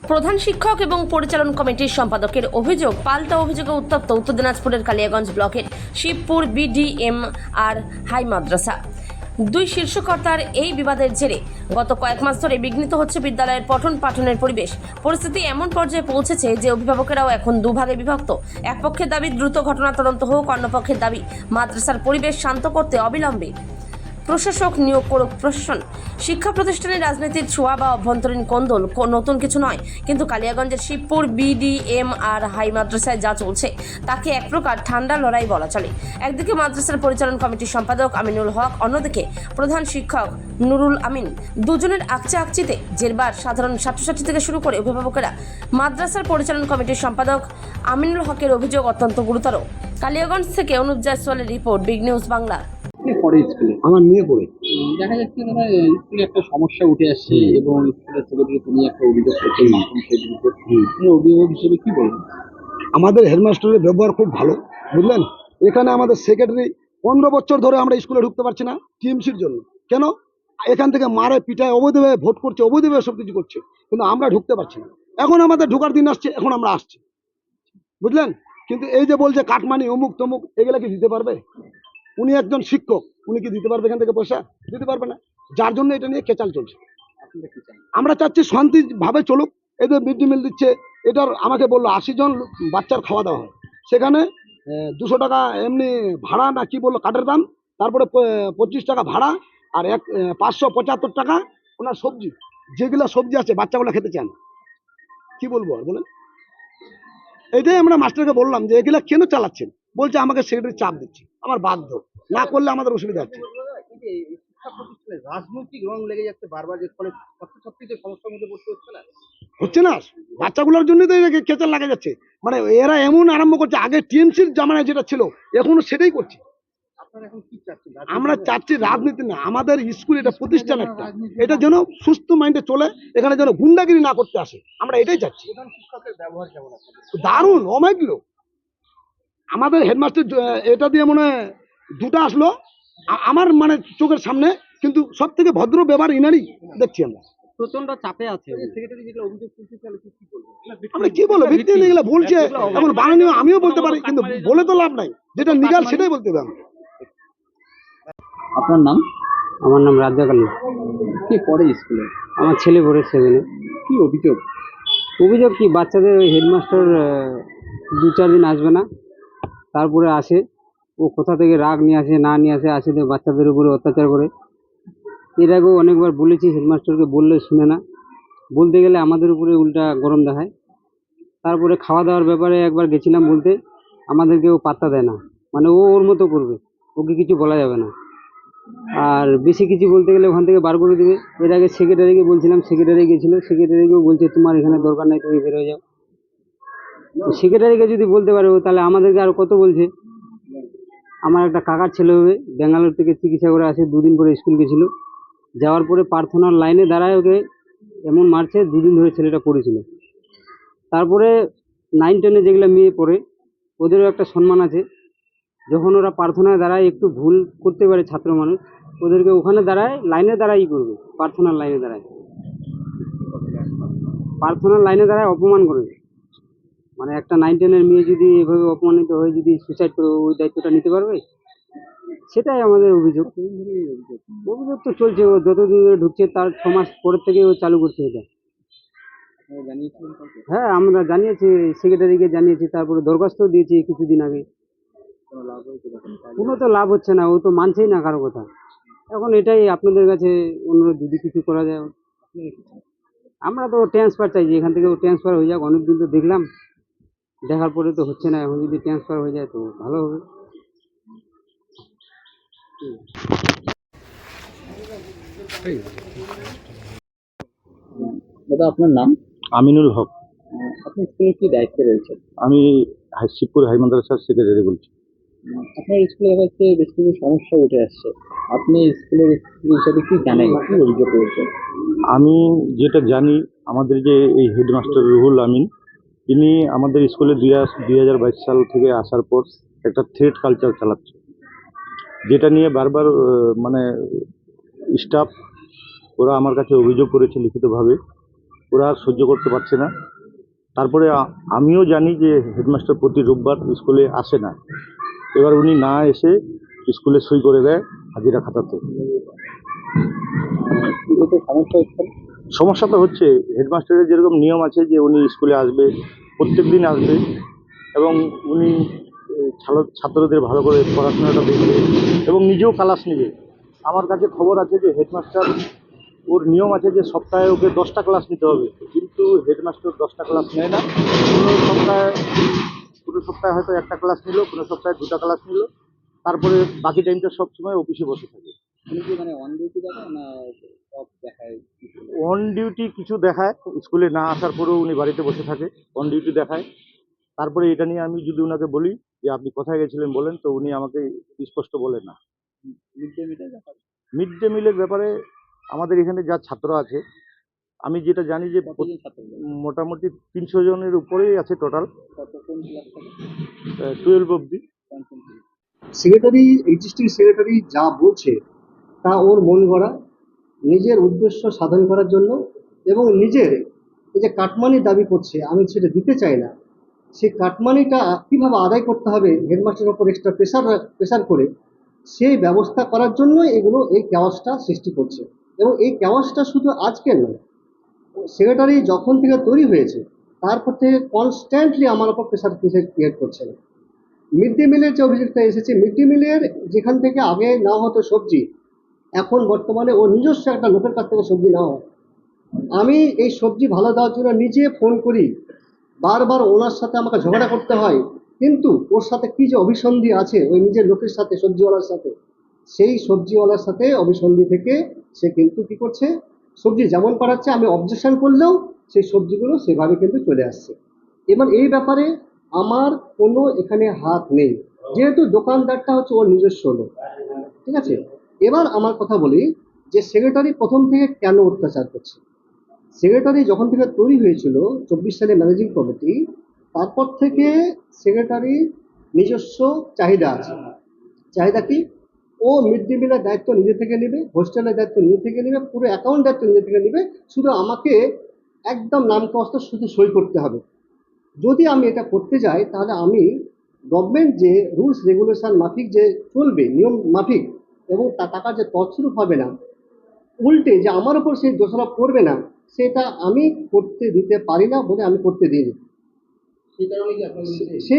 প্রধান শিক্ষক এবং পরিচালন কমিটির সম্পাদকের অভিযোগ, পাল্টা অভিযোগে উত্তপ্ত উত্তর দিনাজপুরের কালিয়াগঞ্জ ব্লকের শিবপুর বিডিএম আর হাই মাদ্রাসা। দুই শীর্ষকর্তার এই বিবাদের জেরে গত কয়েক মাস ধরে বিঘ্নিত হচ্ছে বিদ্যালয়ের পঠন পাঠনের পরিবেশ। পরিস্থিতি এমন পর্যায়ে পৌঁছেছে যে অভিভাবকেরাও এখন দুভাগে বিভক্ত। এক পক্ষের দাবি দ্রুত ঘটনা তদন্ত হোক, অন্য পক্ষের দাবি মাদ্রাসার পরিবেশ শান্ত করতে অবিলম্বে প্রশাসক নিয়োগ করুক প্রশাসন। শিক্ষা প্রতিষ্ঠানের রাজনীতির ছোঁয়া বা অভ্যন্তরীণ কোন্দল নতুন কিছু নয়, কিন্তু কালিয়াগঞ্জের শিবপুর বিডিএম আর হাই মাদ্রাসায় যা চলছে তাকে এক প্রকার ঠান্ডা লড়াই বলা চলে। একদিকে মাদ্রাসার পরিচালন কমিটির সম্পাদক আমিনুল হক, অন্যদিকে প্রধান শিক্ষক নুরুল আমিন। দুজনের আকচিতে জেরবার সাধারণ ছাত্রছাত্রী থেকে শুরু করে অভিভাবকেরা। মাদ্রাসার পরিচালন কমিটির সম্পাদক আমিনুল হকের অভিযোগ অত্যন্ত গুরুতর। কালিয়াগঞ্জ থেকে অনুপ জয়সওয়ালের রিপোর্ট, বিগ নিউজ বাংলা। পড়ে স্কুলে আমার মেয়ে পড়ে দেখা যাচ্ছে স্কুলে একটা সমস্যা উঠে আসছে এবং স্কুলের থেকে তুমি একটা অভিযোগ করছেন সেই বিরুদ্ধে। তুমি অভিভাবক হিসেবে কি বলবেন? আমাদের হেডমাস্টারের ব্যবহার খুব ভালো, বুঝলেন। এখানে আমাদের সেক্রেটারি 15 বছর ধরে আমরা স্কুলে ঢুকতে পারছি না টিএমসির জন্য। কেন? এখান থেকে মারে পিটায় অবৈধভাবে ভোট করছে, অবৈধভাবে সব কিছু করছে, কিন্তু আমরা ঢুকতে পারছি না। এখন আমাদের ঢোকার দিন আসছে, এখন আমরা আসছি, বুঝলেন। কিন্তু এই যে বলছে কাটমানি অমুক তমুক, এগুলা কি দিতে পারবে? উনি একজন শিক্ষক, উনি কি দিতে পারবে এখান থেকে পয়সা? দিতে পারবে না। যার জন্য এটা নিয়ে কেচাল চলছে। আমরা চাচ্ছি শান্তিভাবে চলুক। এদের মিড ডে মিল দিচ্ছে, এটার আমাকে বললো 80 জন বাচ্চার খাওয়া দাওয়া হয়, সেখানে 200 টাকা এমনি ভাড়া না কি বললো কাঠের দাম, তারপরে 25 টাকা ভাড়া, আর 575 টাকা ওনার সবজি। যেগুলো সবজি আছে বাচ্চাগুলো খেতে চান, কি বলবো আর বলেন। এটাই আমরা মাস্টারকে বললাম যে এগুলা কেন চালাচ্ছেন। বলছে আমাকে সেক্রেটারি চাপ দিচ্ছে, আমার বাধ্য, না করলে আমাদের অসুবিধা হচ্ছে। শিক্ষা প্রতিষ্ঠানে রাজনৈতিক রং লেগে যাচ্ছে বারবার, যে ফলে ছাত্রছাত্রীদের সমস্যার মধ্যে পড়তে হচ্ছে না। হচ্ছে না, বাচ্চাগুলোর জন্য তো কেচাল লাগা যাচ্ছে। মানে এরা এমন আরম্ভ করছে, আগে টিএমসির জামানায় যেটা ছিল এখনো সেটাই করছে। আপনারা এখন কি চাচ্ছেন? আমরা চাচ্ছি রাজনীতি না, আমাদের স্কুল এটা প্রতিষ্ঠান একটা, এটা যেন সুস্থ মাইন্ডে চলে, এখানে যেন গুন্ডাগিরি না করতে আসে, আমরা এটাই চাচ্ছি। প্রধান শিক্ষকের ব্যবহার কেমন আপনাদের? দারুণ, অমাইক লোক। আমাদের হেডমাস্টার এটা দিয়ে মনে হয় দুটো আসলো আমার মানে চোখের সামনে, কিন্তু সব থেকে ভদ্র ব্যবহার ইনারই দেখছি আমরা। প্রচন্ড চাপে আছে সেক্রেটারি, যেগুলো অভিযোগ করতে চাইলে কি বলবো? আমরা কি বলবো, ভিত্তিহীন এগুলো বলছে। এখন বানানিও আমিও বলতে পারি, কিন্তু বলে তো লাভ নাই, যেটা নিগাল সেটাই বলতে হবে। আপনার নাম? আমার নাম রাজ্জাক আলী। কে পড়ে স্কুলে? আমার ছেলে পড়ে 7-এ। কি অভিযোগ? অভিযোগ কি, বাচ্চাদের ওই হেডমাস্টার 2-4 দিন আসবে না, তারপরে আসে, ও কোথা থেকে রাগ নিয়ে আসে না নিয়ে আসে, আসে বাচ্চাদের উপরে অত্যাচার করে। এর আগেও অনেকবার বলেছি, হেডমাস্টারকে বললে শুনে না, বলতে গেলে আমাদের উপরে উল্টা গরম দেখায়। তারপরে খাওয়া দাওয়ার ব্যাপারে একবার গেছিলাম বলতে, আমাদেরকে ও পাত্তা দেয় না, মানে ও ওর মতো করবে, ওকে কিছু বলা যাবে না। আর বেশি কিছু বলতে গেলে ওখান থেকে বার করে দেবে। এর আগে সেক্রেটারিকে বলছিলাম, সেক্রেটারি গেছিলো, সেক্রেটারিকেও বলছে তোমার এখানে দরকার নাই, তুমি বের হয়ে যাও। তো সেক্রেটারিকে যদি বলতে পারে ও, তাহলে আমাদেরকে আরো কত বলছে। আমার একটা কাকার ছেলে হবে, ব্যাঙ্গালোর থেকে চিকিৎসা করে আসে, 2 দিন পরে স্কুল গেছিল, যাওয়ার পরে প্রার্থনার লাইনে দাঁড়ায় ওকে এমন মারছে, 2 দিন ধরে ছেলেটা পড়েছিল। তারপরে 9-10-এ যেগুলো মেয়ে পড়ে, ওদেরও একটা সম্মান আছে। যখন ওরা প্রার্থনায় দাঁড়ায়, একটু ভুল করতে পারে ছাত্র মানুষ, ওদেরকে ওখানে দাঁড়ায়, লাইনে দাঁড়াই করবে, প্রার্থনার লাইনে দাঁড়ায়, প্রার্থনার লাইনে দাঁড়ায় অপমান করে। মানে একটা 9-10-এর মেয়ে যদি এভাবে অপমানিত হয়ে যদি সুইসাইড করে, ওই দায়িত্বটা নিতে পারবে? সেটাই আমাদের অভিযোগ। অভিযোগ তো চলছে, ও যতদিন ধরে ঢুকছে তার 6 মাস পরের থেকে ও চালু করছে এটা। হ্যাঁ, আমরা জানিয়েছি, সেক্রেটারিকে জানিয়েছি, তারপরে দরখাস্ত দিয়েছি কিছুদিন আগে। কোনো তো লাভ হচ্ছে না, ও তো মানছেই না কারো কথা। এখন এটাই আপনাদের কাছে অনুরোধ, যদি কিছু করা যায়। আমরা তো ট্রান্সফার চাইছি, এখান থেকে ও ট্রান্সফার হয়ে যাক। অনেকদিন তো দেখলাম, দেখার পরে তো হচ্ছে না, এখন যদি ট্রান্সফার হয়ে যায় তো ভালো হবে। দাদা, আপনার নাম? আমিনুল হক। আপনি স্কুলে কি দায়িত্বে রয়েছেন? আমি শিবপুর হাই মাদ্রাসার সেক্রেটারি বলছি। আপনার স্কুলে দেখা যাচ্ছে বেশ কিছু সমস্যা উঠে আসছে, আপনি স্কুলের হিসাবে কি জানেন, কি অভিযোগ রয়েছে? আমি যেটা জানি, আমাদের যে এই হেডমাস্টার রুহুল আমিন, তিনি আমাদের স্কুলে 2022 সাল থেকে আসার পর একটা থ্রেট কালচার চালাচ্ছে, যেটা নিয়ে বারবার মানে স্টাফ ওরা আমার কাছে অভিযোগ করেছে লিখিতভাবে। ওরা আর সহ্য করতে পারছে না। তারপরে আমিও জানি যে হেডমাস্টার প্রতি রোববার স্কুলে আসে না। এবার উনি না এসে স্কুলে সই করে দেয় হাজিরা খাতাতে। এতে সমস্যা হচ্ছে না? সমস্যা তো হচ্ছে, হেডমাস্টারের যেরকম নিয়ম আছে যে উনি স্কুলে আসবে, প্রত্যেক দিন আসবে এবং উনি ছাত্রদের ভালো করে পড়াশোনাটা দেখবে এবং নিজেও ক্লাস নেবে। আমার কাছে খবর আছে যে হেডমাস্টার ওর নিয়ম আছে যে সপ্তাহে ওকে 10টা ক্লাস নিতে হবে, কিন্তু হেডমাস্টার 10টা ক্লাস নেয় না। কোনো সপ্তাহে হয়তো একটা ক্লাস নিল, কোনো সপ্তাহে 2টা ক্লাস নিল, তারপরে বাকি টাইমটা সবসময় অফিসে বসে থাকে। উনি কি মানে অন ডিউটি দেখায় না সব দেখায়? অন ডিউটি কিছু দেখায়, স্কুলে না আসার পরেও উনি বাড়িতে বসে থাকে, অন ডিউটি দেখায়। তারপরে এটা নিয়ে আমি যদি ওনাকে বলি যে আপনি কোথায় গেছিলেন বলেন, তো উনি আমাকে স্পষ্ট বলেন না। মিড ডে মিলের ব্যাপারে মিড ডে মিলের ব্যাপারে আমাদের এখানে যা ছাত্র আছে, আমি যেটা জানি যে কতজন ছাত্র যায়? মোটামুটি 300 জনের উপরেই আছে টোটাল, কত কোন ক্লাস থেকে 12 অবধি। পঞ্চম থেকে? সেক্রেটারি এক্সিস্টিং সেক্রেটারি যা বলছে তা ওর মন গড়া, নিজের উদ্দেশ্য সাধন করার জন্য এবং নিজের এই যে কাটমানি দাবি করছে আমি সেটা দিতে চাই না, সেই কাটমানিটা কীভাবে আদায় করতে হবে হেডমাস্টারের ওপর এক্সট্রা প্রেশার করে সেই ব্যবস্থা করার জন্য এগুলো এই ক্যাওয়াসটা সৃষ্টি করছে। এবং এই ক্যাওয়াসটা শুধু আজকের নয়, সেক্রেটারি যখন থেকে তৈরি হয়েছে তারপর থেকে কনস্ট্যান্টলি আমার ওপর প্রেশার ক্রিয়েট করছে। মিড ডে মিলের যে অভিযোগটা এসেছে, মিড ডে মিলের যেখান থেকে আগে না হতো সবজি, এখন বর্তমানে ও নিজস্ব একটা লোকের কাছ থেকে সবজি নেওয়া হয়। আমি এই সবজি ভালো দেওয়ার জন্য নিজে ফোন করি, বারবার ওনার সাথে আমাকে ঝগড়া করতে হয়, কিন্তু ওর সাথে কি যে অভিসন্ধি আছে ওই নিজের লোকের সাথে, সবজিওয়ালার সাথে, সেই সবজিওয়ালার সাথে অভিসন্ধি থেকে সে কিন্তু কি করছে, সবজি যেমন পাঠাচ্ছে আমি অবজেকশন করলেও সেই সবজিগুলো সেভাবে কিন্তু চলে আসছে। এবার এই ব্যাপারে আমার কোনো এখানে হাত নেই, যেহেতু দোকানদারটা হচ্ছে ওর নিজস্ব লোক, ঠিক আছে। এবার আমার কথা বলি যে সেক্রেটারি প্রথম থেকে কেন অত্যাচার করছে। সেক্রেটারি যখন থেকে তৈরি হয়েছিল 24 সালে ম্যানেজিং কমিটি, তারপর থেকে সেক্রেটারি নিজস্ব চাহিদা আছে। চাহিদা কি? ও মিড ডে মিলের দায়িত্ব নিজে থেকে নেবে, হোস্টেলের দায়িত্ব নিজে থেকে নেবে, পুরো অ্যাকাউন্ট দায়িত্ব নিজে থেকে নেবে, শুধু আমাকে একদম নামকস্ত শুধু সই করতে হবে। যদি আমি এটা করতে যাই তাহলে আমি গভর্নমেন্ট যে রুলস রেগুলেশন মাফিক যে চলবে, নিয়ম মাফিক, এবং টাকার যে তছরূপ হবে না, উল্টে যে আমার উপর সেই দোষারোপ করবে না, সেটা আমি করতে দিতে পারি না বলে আমি করতে দিইনি। সেই কারণে কি আপনার সে